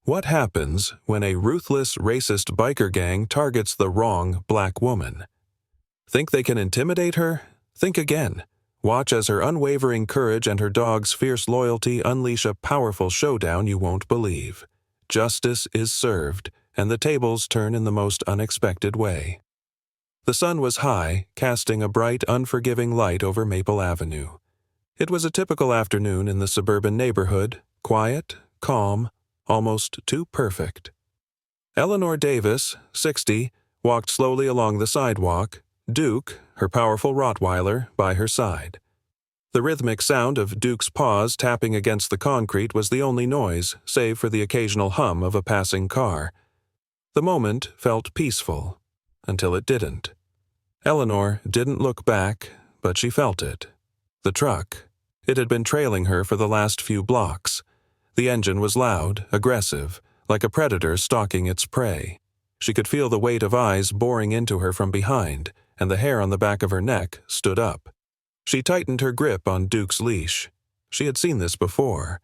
What happens when a ruthless, racist biker gang targets the wrong black woman? Think they can intimidate her? Think again. Watch as her unwavering courage and her dog's fierce loyalty unleash a powerful showdown you won't believe. Justice is served, and the tables turn in the most unexpected way. The sun was high, casting a bright, unforgiving light over Maple Avenue. It was a typical afternoon in the suburban neighborhood, quiet, calm, almost too perfect. Eleanor Davis, 60, walked slowly along the sidewalk, Duke, her powerful Rottweiler, by her side. The rhythmic sound of Duke's paws tapping against the concrete was the only noise, save for the occasional hum of a passing car. The moment felt peaceful, until it didn't. Eleanor didn't look back, but she felt it. The truck. It had been trailing her for the last few blocks. The engine was loud, aggressive, like a predator stalking its prey. She could feel the weight of eyes boring into her from behind, and the hair on the back of her neck stood up. She tightened her grip on Duke's leash. She had seen this before.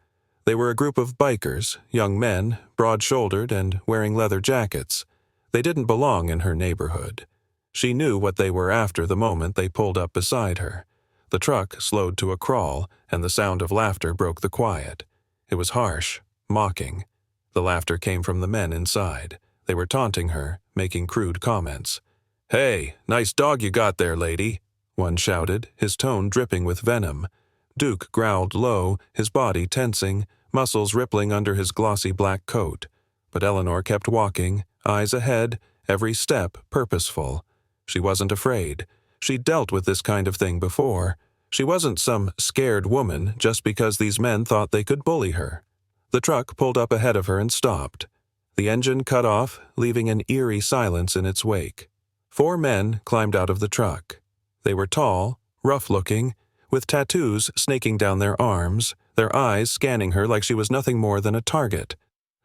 They were a group of bikers, young men, broad-shouldered and wearing leather jackets. They didn't belong in her neighborhood. She knew what they were after the moment they pulled up beside her. The truck slowed to a crawl, and the sound of laughter broke the quiet. It was harsh, mocking. The laughter came from the men inside. They were taunting her, making crude comments. "Hey, nice dog you got there, lady," one shouted, his tone dripping with venom. Duke growled low, his body tensing, muscles rippling under his glossy black coat. But Eleanor kept walking, eyes ahead, every step purposeful. She wasn't afraid. She'd dealt with this kind of thing before. She wasn't some scared woman just because these men thought they could bully her. The truck pulled up ahead of her and stopped. The engine cut off, leaving an eerie silence in its wake. 4 men climbed out of the truck. They were tall, rough-looking, with tattoos snaking down their arms, their eyes scanning her like she was nothing more than a target.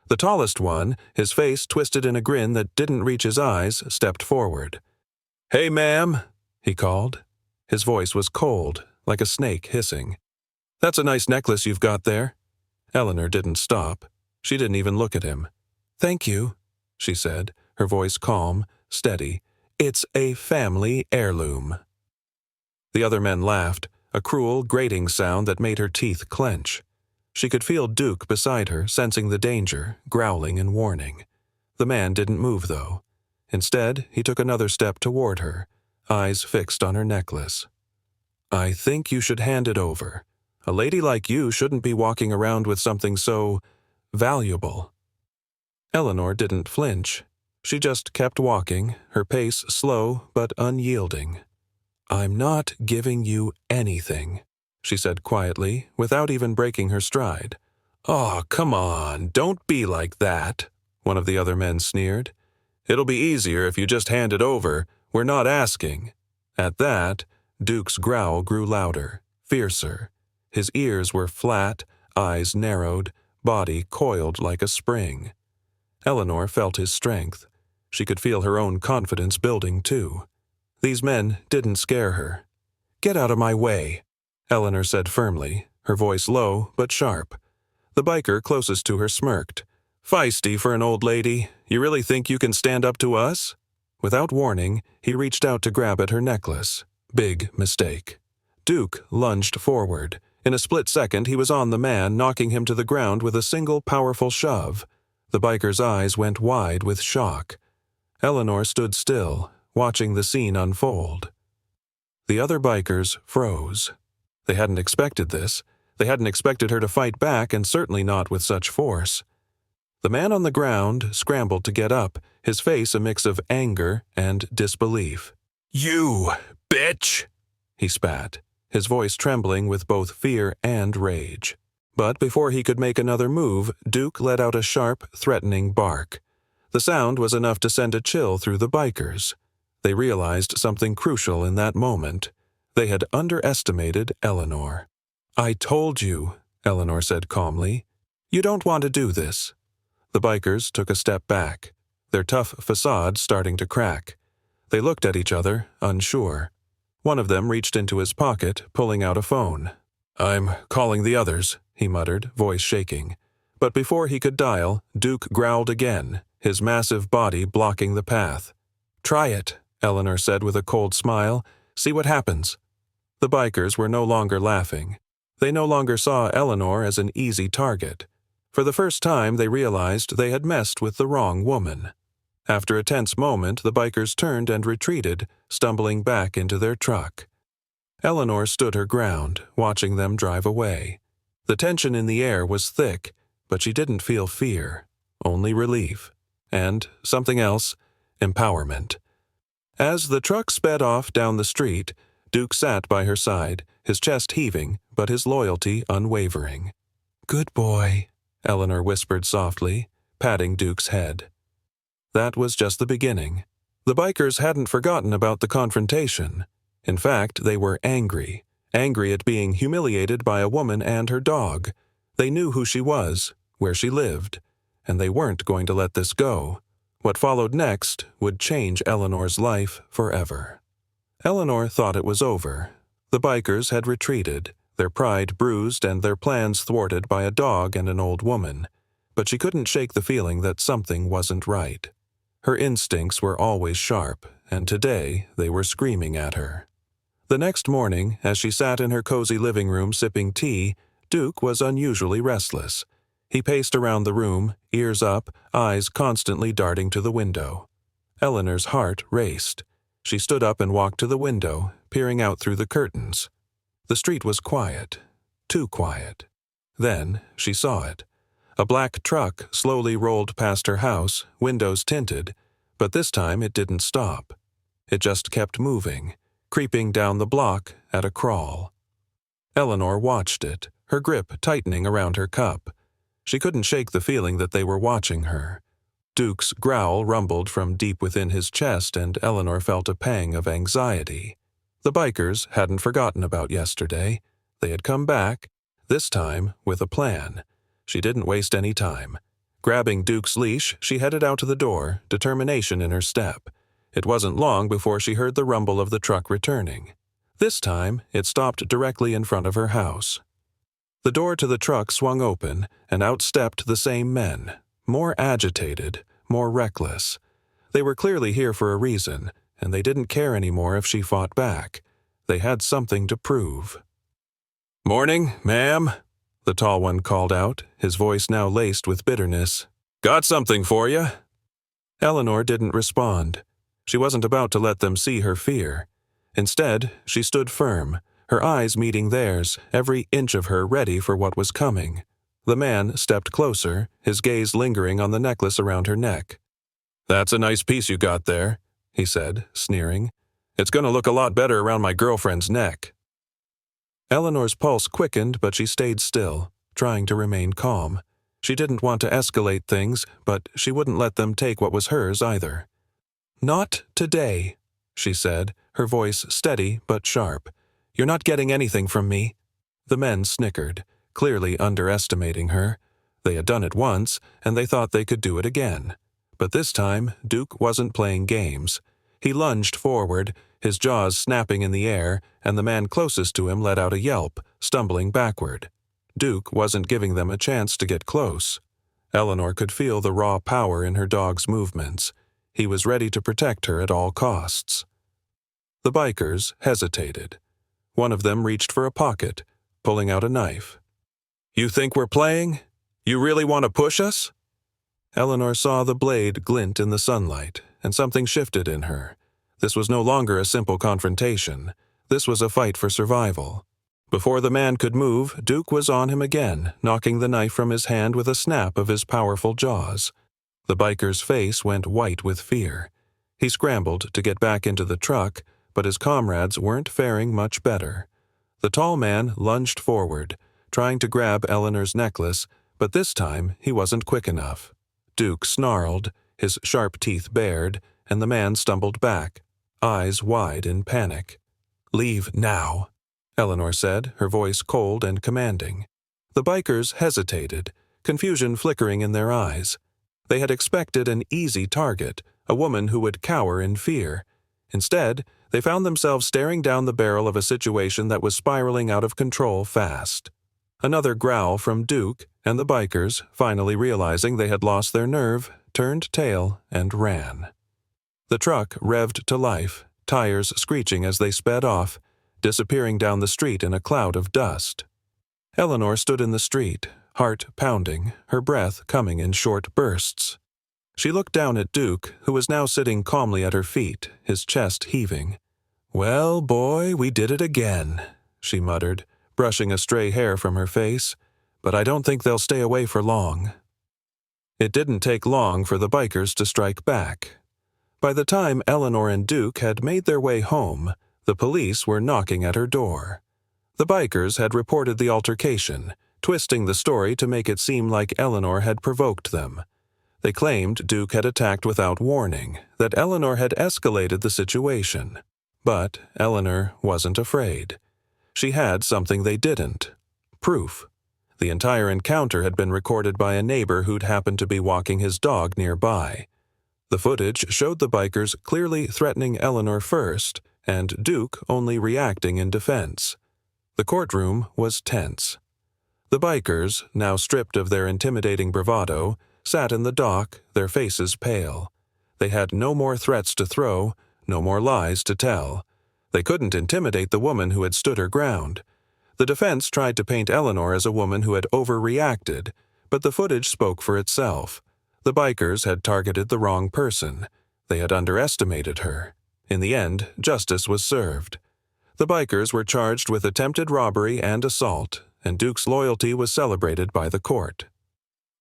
The tallest one, his face twisted in a grin that didn't reach his eyes, stepped forward. "Hey, ma'am," he called. His voice was cold, like a snake hissing. "That's a nice necklace you've got there." Eleanor didn't stop. She didn't even look at him. "Thank you," she said, her voice calm, steady. "It's a family heirloom." The other men laughed, a cruel, grating sound that made her teeth clench. She could feel Duke beside her, sensing the danger, growling in warning. The man didn't move, though. Instead, he took another step toward her, eyes fixed on her necklace. "I think you should hand it over. A lady like you shouldn't be walking around with something so valuable." Eleanor didn't flinch. She just kept walking, her pace slow but unyielding. "I'm not giving you anything," she said quietly, without even breaking her stride. "Oh, come on, don't be like that," one of the other men sneered. "It'll be easier if you just hand it over. We're not asking." At that, Duke's growl grew louder, fiercer. His ears were flat, eyes narrowed, body coiled like a spring. Eleanor felt his strength. She could feel her own confidence building, too. These men didn't scare her. "Get out of my way," Eleanor said firmly, her voice low but sharp. The biker closest to her smirked. "Feisty for an old lady. You really think you can stand up to us?" Without warning, he reached out to grab at her necklace. Big mistake. Duke lunged forward. In a split second, he was on the man, knocking him to the ground with a single powerful shove. The biker's eyes went wide with shock. Eleanor stood still, watching the scene unfold. The other bikers froze. They hadn't expected this. They hadn't expected her to fight back, and certainly not with such force. The man on the ground scrambled to get up, his face a mix of anger and disbelief. "You bitch!" he spat, his voice trembling with both fear and rage. But before he could make another move, Duke let out a sharp, threatening bark. The sound was enough to send a chill through the bikers. They realized something crucial in that moment. They had underestimated Eleanor. "I told you," Eleanor said calmly. "You don't want to do this." The bikers took a step back, their tough facade starting to crack. They looked at each other, unsure. One of them reached into his pocket, pulling out a phone. "I'm calling the others," he muttered, voice shaking. But before he could dial, Duke growled again, his massive body blocking the path. "Try it," Eleanor said with a cold smile. "See what happens." The bikers were no longer laughing. They no longer saw Eleanor as an easy target. For the first time, they realized they had messed with the wrong woman. After a tense moment, the bikers turned and retreated, stumbling back into their truck. Eleanor stood her ground, watching them drive away. The tension in the air was thick, but she didn't feel fear, only relief. And something else, empowerment. As the truck sped off down the street, Duke sat by her side, his chest heaving, but his loyalty unwavering. "Good boy," Eleanor whispered softly, patting Duke's head. That was just the beginning. The bikers hadn't forgotten about the confrontation. In fact, they were angry at being humiliated by a woman and her dog. They knew who she was, where she lived, and they weren't going to let this go. What followed next would change Eleanor's life forever. Eleanor thought it was over. The bikers had retreated, their pride bruised and their plans thwarted by a dog and an old woman. But she couldn't shake the feeling that something wasn't right. Her instincts were always sharp, and today they were screaming at her. The next morning, as she sat in her cozy living room sipping tea, Duke was unusually restless. He paced around the room, ears up, eyes constantly darting to the window. Eleanor's heart raced. She stood up and walked to the window, peering out through the curtains. The street was quiet, too quiet. Then she saw it. A black truck slowly rolled past her house, windows tinted, but this time it didn't stop. It just kept moving, creeping down the block at a crawl. Eleanor watched it, her grip tightening around her cup. She couldn't shake the feeling that they were watching her. Duke's growl rumbled from deep within his chest, and Eleanor felt a pang of anxiety. The bikers hadn't forgotten about yesterday. They had come back, this time with a plan. She didn't waste any time. Grabbing Duke's leash, she headed out to the door, determination in her step. It wasn't long before she heard the rumble of the truck returning. This time, it stopped directly in front of her house. The door to the truck swung open, and out stepped the same men, more agitated, more reckless. They were clearly here for a reason, and they didn't care anymore if she fought back. They had something to prove. "Morning, ma'am," the tall one called out, his voice now laced with bitterness. "Got something for you." Eleanor didn't respond. She wasn't about to let them see her fear. Instead, she stood firm, her eyes meeting theirs, every inch of her ready for what was coming. The man stepped closer, his gaze lingering on the necklace around her neck. "That's a nice piece you got there," he said, sneering. "It's going to look a lot better around my girlfriend's neck." Eleanor's pulse quickened, but she stayed still, trying to remain calm. She didn't want to escalate things, but she wouldn't let them take what was hers either. "Not today," she said, her voice steady but sharp. "You're not getting anything from me." The men snickered, clearly underestimating her. They had done it once, and they thought they could do it again. But this time, Duke wasn't playing games. He lunged forward, his jaws snapping in the air, and the man closest to him let out a yelp, stumbling backward. Duke wasn't giving them a chance to get close. Eleanor could feel the raw power in her dog's movements. He was ready to protect her at all costs. The bikers hesitated. One of them reached for a pocket, pulling out a knife. "You think we're playing? You really want to push us?" Eleanor saw the blade glint in the sunlight, and something shifted in her. This was no longer a simple confrontation. This was a fight for survival. Before the man could move, Duke was on him again, knocking the knife from his hand with a snap of his powerful jaws. The biker's face went white with fear. He scrambled to get back into the truck, but his comrades weren't faring much better. The tall man lunged forward, trying to grab Eleanor's necklace, but this time he wasn't quick enough. Duke snarled, his sharp teeth bared, and the man stumbled back, eyes wide in panic. "Leave now," Eleanor said, her voice cold and commanding. The bikers hesitated, confusion flickering in their eyes. They had expected an easy target, a woman who would cower in fear. Instead, they found themselves staring down the barrel of a situation that was spiraling out of control fast. Another growl from Duke, and the bikers, finally realizing they had lost their nerve, turned tail and ran. The truck revved to life, tires screeching as they sped off, disappearing down the street in a cloud of dust. Eleanor stood in the street, heart pounding, her breath coming in short bursts. She looked down at Duke, who was now sitting calmly at her feet, his chest heaving. "Well, boy, we did it again," she muttered, brushing a stray hair from her face. "But I don't think they'll stay away for long." It didn't take long for the bikers to strike back. By the time Eleanor and Duke had made their way home, the police were knocking at her door. The bikers had reported the altercation, twisting the story to make it seem like Eleanor had provoked them. They claimed Duke had attacked without warning, that Eleanor had escalated the situation. But Eleanor wasn't afraid. She had something they didn't: proof. The entire encounter had been recorded by a neighbor who'd happened to be walking his dog nearby. The footage showed the bikers clearly threatening Eleanor first, and Duke only reacting in defense. The courtroom was tense. The bikers, now stripped of their intimidating bravado, sat in the dock, their faces pale. They had no more threats to throw, no more lies to tell. They couldn't intimidate the woman who had stood her ground. The defense tried to paint Eleanor as a woman who had overreacted, but the footage spoke for itself. The bikers had targeted the wrong person. They had underestimated her. In the end, justice was served. The bikers were charged with attempted robbery and assault, and Duke's loyalty was celebrated by the court.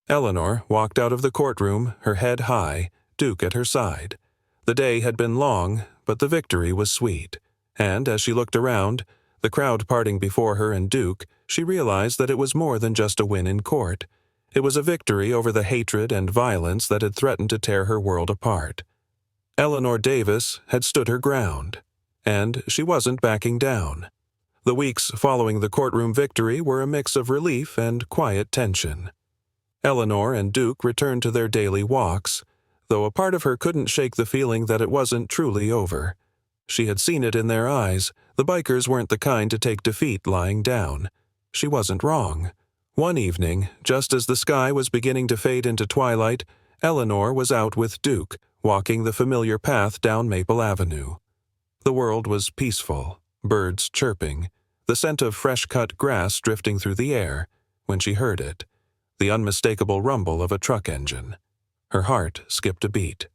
Eleanor walked out of the courtroom, her head high, Duke at her side. The day had been long, but the victory was sweet. And as she looked around, the crowd parting before her and Duke, she realized that it was more than just a win in court. It was a victory over the hatred and violence that had threatened to tear her world apart. Eleanor Davis had stood her ground, and she wasn't backing down. The weeks following the courtroom victory were a mix of relief and quiet tension. Eleanor and Duke returned to their daily walks, though a part of her couldn't shake the feeling that it wasn't truly over. She had seen it in their eyes. The bikers weren't the kind to take defeat lying down. She wasn't wrong. One evening, just as the sky was beginning to fade into twilight, Eleanor was out with Duke, walking the familiar path down Maple Avenue. The world was peaceful, birds chirping, the scent of fresh-cut grass drifting through the air, when she heard it, the unmistakable rumble of a truck engine. Her heart skipped a beat.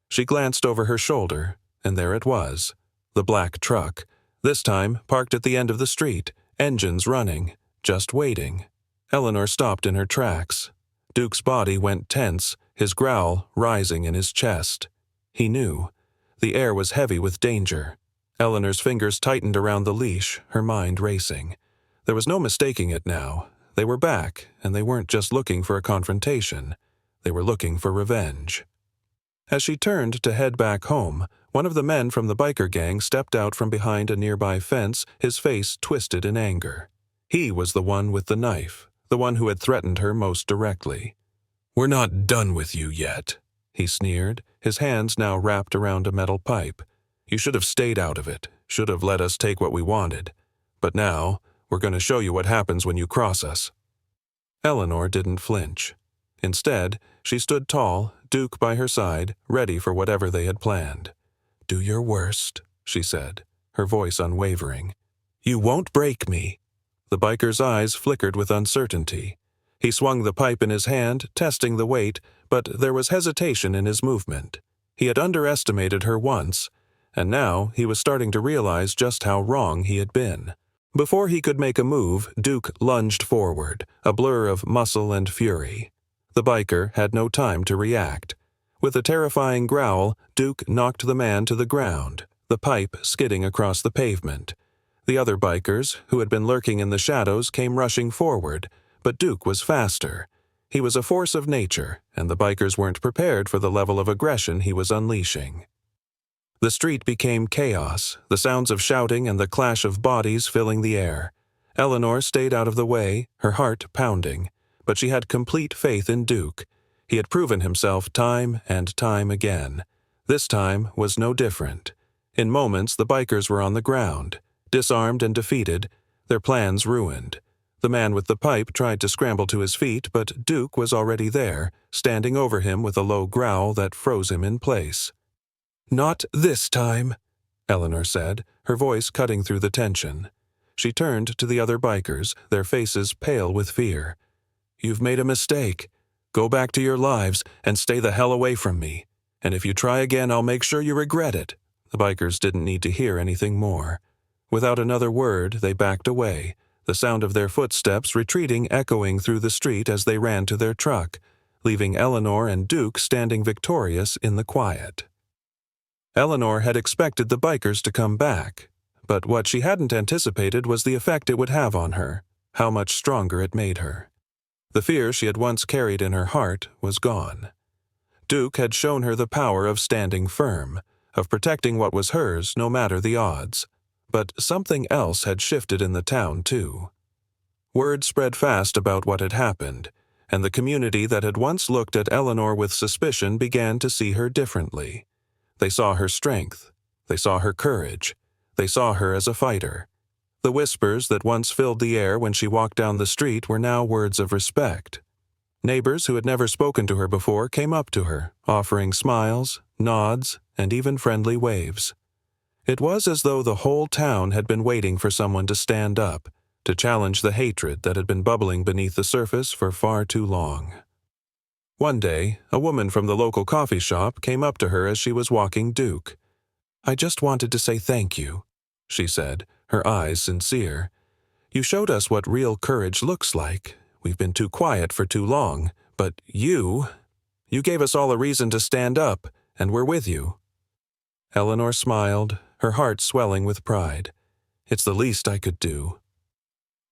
She glanced over her shoulder, and there it was, the black truck, this time parked at the end of the street, engines running, just waiting. Eleanor stopped in her tracks. Duke's body went tense, his growl rising in his chest. He knew. The air was heavy with danger. Eleanor's fingers tightened around the leash, her mind racing. There was no mistaking it now. They were back, and they weren't just looking for a confrontation. They were looking for revenge. As she turned to head back home, one of the men from the biker gang stepped out from behind a nearby fence, his face twisted in anger. He was the one with the knife, the one who had threatened her most directly. "We're not done with you yet," he sneered, his hands now wrapped around a metal pipe. "You should have stayed out of it, should have let us take what we wanted. But now, we're going to show you what happens when you cross us." Eleanor didn't flinch. Instead, she stood tall, Duke by her side, ready for whatever they had planned. "Do your worst," she said, her voice unwavering. "You won't break me." The biker's eyes flickered with uncertainty. He swung the pipe in his hand, testing the weight, but there was hesitation in his movement. He had underestimated her once, and now he was starting to realize just how wrong he had been. Before he could make a move, Duke lunged forward, a blur of muscle and fury. The biker had no time to react. With a terrifying growl, Duke knocked the man to the ground, the pipe skidding across the pavement. The other bikers, who had been lurking in the shadows, came rushing forward, but Duke was faster. He was a force of nature, and the bikers weren't prepared for the level of aggression he was unleashing. The street became chaos, the sounds of shouting and the clash of bodies filling the air. Eleanor stayed out of the way, her heart pounding, but she had complete faith in Duke. He had proven himself time and time again. This time was no different. In moments, the bikers were on the ground, disarmed and defeated, their plans ruined. The man with the pipe tried to scramble to his feet, but Duke was already there, standing over him with a low growl that froze him in place. "Not this time," Eleanor said, her voice cutting through the tension. She turned to the other bikers, their faces pale with fear. "You've made a mistake. Go back to your lives and stay the hell away from me. And if you try again, I'll make sure you regret it." The bikers didn't need to hear anything more. Without another word, they backed away, the sound of their footsteps retreating echoing through the street as they ran to their truck, leaving Eleanor and Duke standing victorious in the quiet. Eleanor had expected the bikers to come back, but what she hadn't anticipated was the effect it would have on her, how much stronger it made her. The fear she had once carried in her heart was gone. Duke had shown her the power of standing firm, of protecting what was hers no matter the odds. But something else had shifted in the town, too. Word spread fast about what had happened, and the community that had once looked at Eleanor with suspicion began to see her differently. They saw her strength. They saw her courage. They saw her as a fighter. The whispers that once filled the air when she walked down the street were now words of respect. Neighbors who had never spoken to her before came up to her, offering smiles, nods, and even friendly waves. It was as though the whole town had been waiting for someone to stand up, to challenge the hatred that had been bubbling beneath the surface for far too long. One day, a woman from the local coffee shop came up to her as she was walking Duke. "I just wanted to say thank you," she said, her eyes sincere. "You showed us what real courage looks like. We've been too quiet for too long, but you gave us all a reason to stand up, and we're with you." Eleanor smiled, her heart swelling with pride. "It's the least I could do."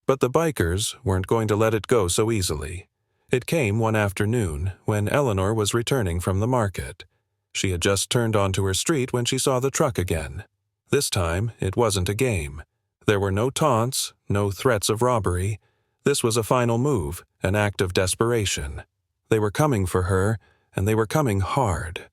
But the bikers weren't going to let it go so easily. It came one afternoon when Eleanor was returning from the market. She had just turned onto her street when she saw the truck again. This time, it wasn't a game. There were no taunts, no threats of robbery. This was a final move, an act of desperation. They were coming for her, and they were coming hard.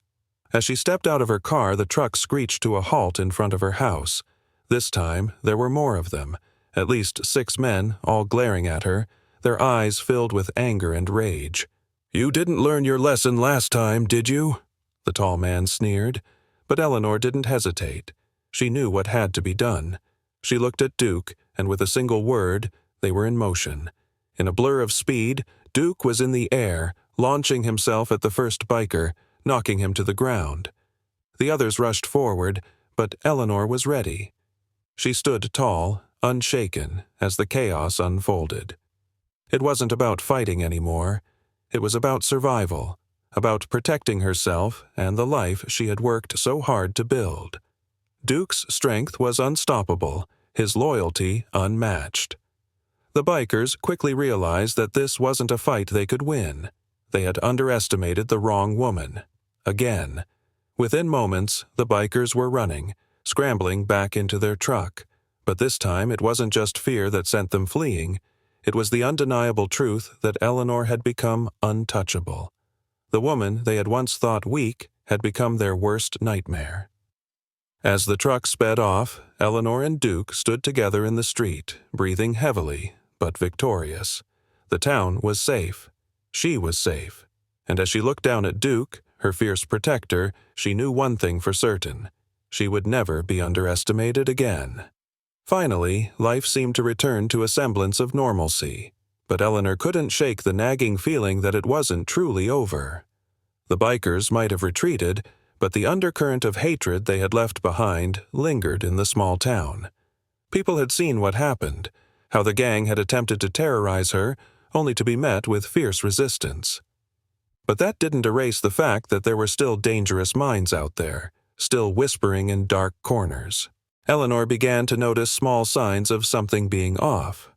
As she stepped out of her car, the truck screeched to a halt in front of her house. This time, there were more of them, at least 6 men, all glaring at her, their eyes filled with anger and rage. "You didn't learn your lesson last time, did you?" the tall man sneered. But Eleanor didn't hesitate. She knew what had to be done. She looked at Duke, and with a single word, they were in motion. In a blur of speed, Duke was in the air, launching himself at the first biker, knocking him to the ground. The others rushed forward, but Eleanor was ready. She stood tall, unshaken, as the chaos unfolded. It wasn't about fighting anymore. It was about survival, about protecting herself and the life she had worked so hard to build. Duke's strength was unstoppable, his loyalty unmatched. The bikers quickly realized that this wasn't a fight they could win. They had underestimated the wrong woman. Again. Within moments, the bikers were running, scrambling back into their truck. But this time it wasn't just fear that sent them fleeing. It was the undeniable truth that Eleanor had become untouchable. The woman they had once thought weak had become their worst nightmare. As the truck sped off, Eleanor and Duke stood together in the street, breathing heavily, but victorious. The town was safe. She was safe. And as she looked down at Duke, her fierce protector, she knew one thing for certain. She would never be underestimated again. Finally, life seemed to return to a semblance of normalcy, but Eleanor couldn't shake the nagging feeling that it wasn't truly over. The bikers might have retreated, but the undercurrent of hatred they had left behind lingered in the small town. People had seen what happened, how the gang had attempted to terrorize her, only to be met with fierce resistance. But that didn't erase the fact that there were still dangerous minds out there, still whispering in dark corners. Eleanor began to notice small signs of something being off.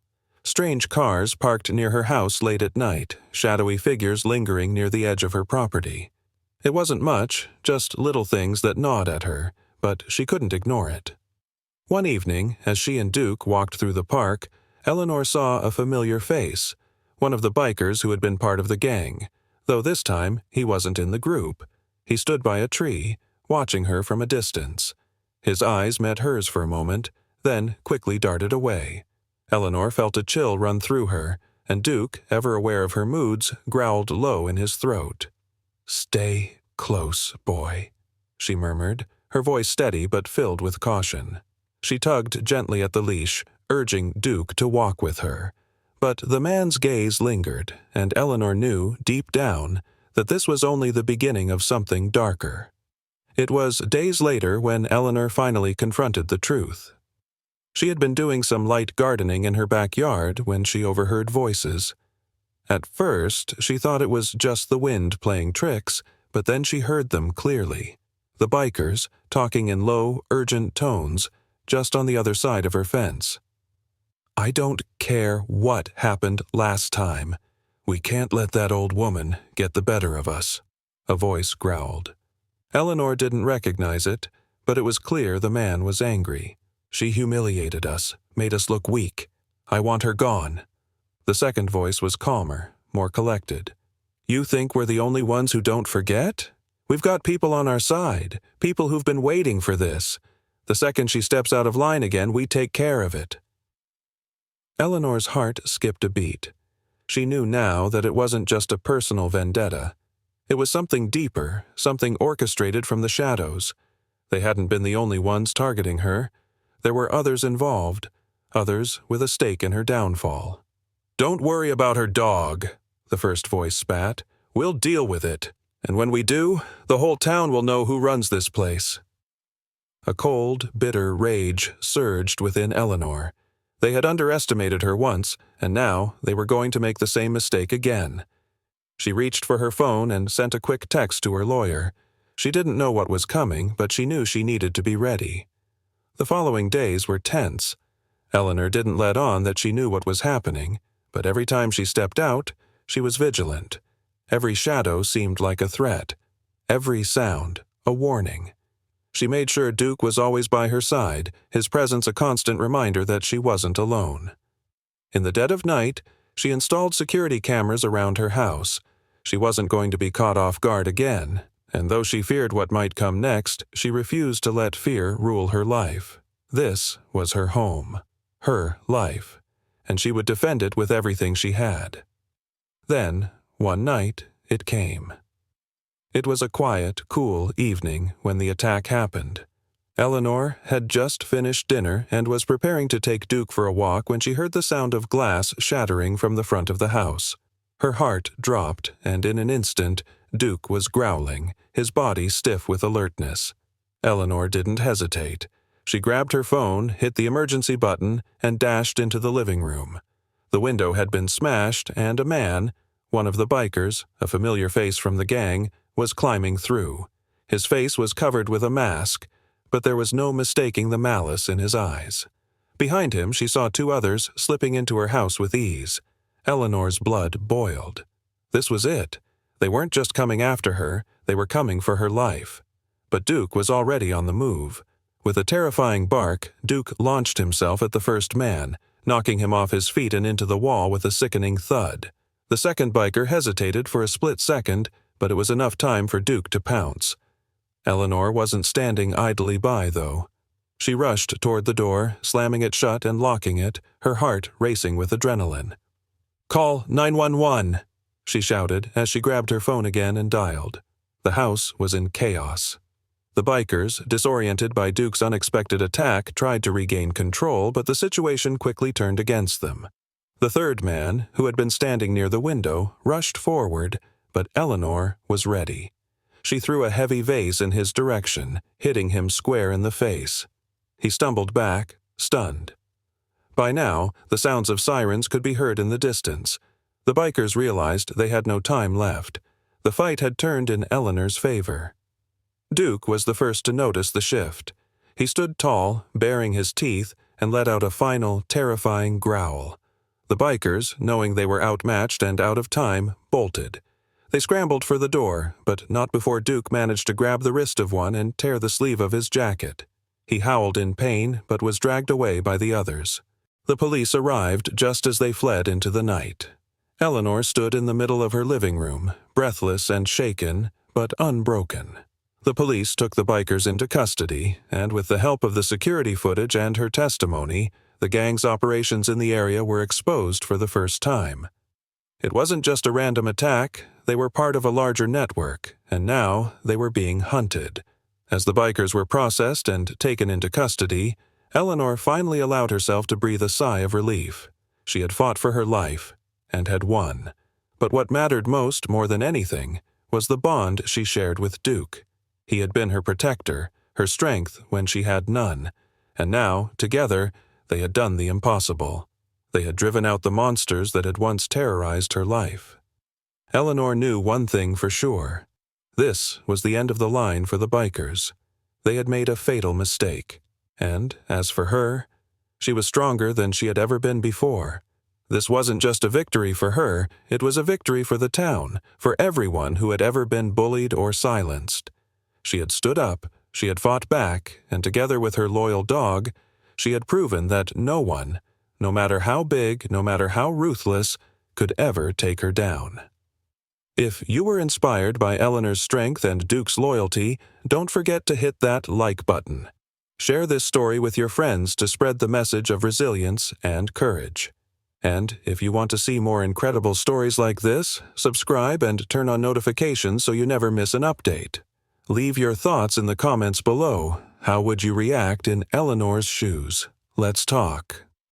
Strange cars parked near her house late at night, shadowy figures lingering near the edge of her property. It wasn't much, just little things that gnawed at her, but she couldn't ignore it. One evening, as she and Duke walked through the park, Eleanor saw a familiar face, one of the bikers who had been part of the gang, though this time he wasn't in the group. He stood by a tree, watching her from a distance. His eyes met hers for a moment, then quickly darted away. Eleanor felt a chill run through her, and Duke, ever aware of her moods, growled low in his throat. "Stay close, boy," she murmured, her voice steady but filled with caution. She tugged gently at the leash, urging Duke to walk with her. But the man's gaze lingered, and Eleanor knew, deep down, that this was only the beginning of something darker. It was days later when Eleanor finally confronted the truth. She had been doing some light gardening in her backyard when she overheard voices. At first, she thought it was just the wind playing tricks, but then she heard them clearly. The bikers, talking in low, urgent tones, just on the other side of her fence. "I don't care what happened last time. We can't let that old woman get the better of us," a voice growled. Eleanor didn't recognize it, but it was clear the man was angry. "She humiliated us, made us look weak. I want her gone." The second voice was calmer, more collected. "You think we're the only ones who don't forget? We've got people on our side, people who've been waiting for this. The second she steps out of line again, we take care of it." Eleanor's heart skipped a beat. She knew now that it wasn't just a personal vendetta. It was something deeper, something orchestrated from the shadows. They hadn't been the only ones targeting her. There were others involved, others with a stake in her downfall. "Don't worry about her dog," the first voice spat. "We'll deal with it. And when we do, the whole town will know who runs this place." A cold, bitter rage surged within Eleanor. They had underestimated her once, and now they were going to make the same mistake again. She reached for her phone and sent a quick text to her lawyer. She didn't know what was coming, but she knew she needed to be ready. The following days were tense. Eleanor didn't let on that she knew what was happening, but every time she stepped out, she was vigilant. Every shadow seemed like a threat. Every sound, a warning. She made sure Duke was always by her side, his presence a constant reminder that she wasn't alone. In the dead of night, she installed security cameras around her house. She wasn't going to be caught off guard again, and though she feared what might come next, she refused to let fear rule her life. This was her home, her life, and she would defend it with everything she had. Then, one night, it came. It was a quiet, cool evening when the attack happened. Eleanor had just finished dinner and was preparing to take Duke for a walk when she heard the sound of glass shattering from the front of the house. Her heart dropped, and in an instant, Duke was growling, his body stiff with alertness. Eleanor didn't hesitate. She grabbed her phone, hit the emergency button, and dashed into the living room. The window had been smashed, and a man, one of the bikers, a familiar face from the gang, was climbing through. His face was covered with a mask, but there was no mistaking the malice in his eyes. Behind him, she saw two others slipping into her house with ease. Eleanor's blood boiled. This was it. They weren't just coming after her, they were coming for her life. But Duke was already on the move. With a terrifying bark, Duke launched himself at the first man, knocking him off his feet and into the wall with a sickening thud. The second biker hesitated for a split second, but it was enough time for Duke to pounce. Eleanor wasn't standing idly by, though. She rushed toward the door, slamming it shut and locking it, her heart racing with adrenaline. "Call 911!" she shouted as she grabbed her phone again and dialed. The house was in chaos. The bikers, disoriented by Duke's unexpected attack, tried to regain control, but the situation quickly turned against them. The third man, who had been standing near the window, rushed forward, but Eleanor was ready. She threw a heavy vase in his direction, hitting him square in the face. He stumbled back, stunned. By now, the sounds of sirens could be heard in the distance. The bikers realized they had no time left. The fight had turned in Eleanor's favor. Duke was the first to notice the shift. He stood tall, baring his teeth, and let out a final, terrifying growl. The bikers, knowing they were outmatched and out of time, bolted. They scrambled for the door, but not before Duke managed to grab the wrist of one and tear the sleeve of his jacket. He howled in pain, but was dragged away by the others. The police arrived just as they fled into the night. Eleanor stood in the middle of her living room, breathless and shaken, but unbroken. The police took the bikers into custody, and with the help of the security footage and her testimony, the gang's operations in the area were exposed for the first time. It wasn't just a random attack, they were part of a larger network, and now they were being hunted. As the bikers were processed and taken into custody, Eleanor finally allowed herself to breathe a sigh of relief. She had fought for her life, and had won. But what mattered most, more than anything, was the bond she shared with Duke. He had been her protector, her strength when she had none, and now, together, they had done the impossible. They had driven out the monsters that had once terrorized her life. Eleanor knew one thing for sure. This was the end of the line for the bikers. They had made a fatal mistake. And, as for her, she was stronger than she had ever been before. This wasn't just a victory for her, it was a victory for the town, for everyone who had ever been bullied or silenced. She had stood up, she had fought back, and together with her loyal dog, she had proven that no one, no matter how big, no matter how ruthless, could ever take her down. If you were inspired by Eleanor's strength and Duke's loyalty, don't forget to hit that like button. Share this story with your friends to spread the message of resilience and courage. And if you want to see more incredible stories like this, subscribe and turn on notifications so you never miss an update. Leave your thoughts in the comments below. How would you react in Eleanor's shoes? Let's talk.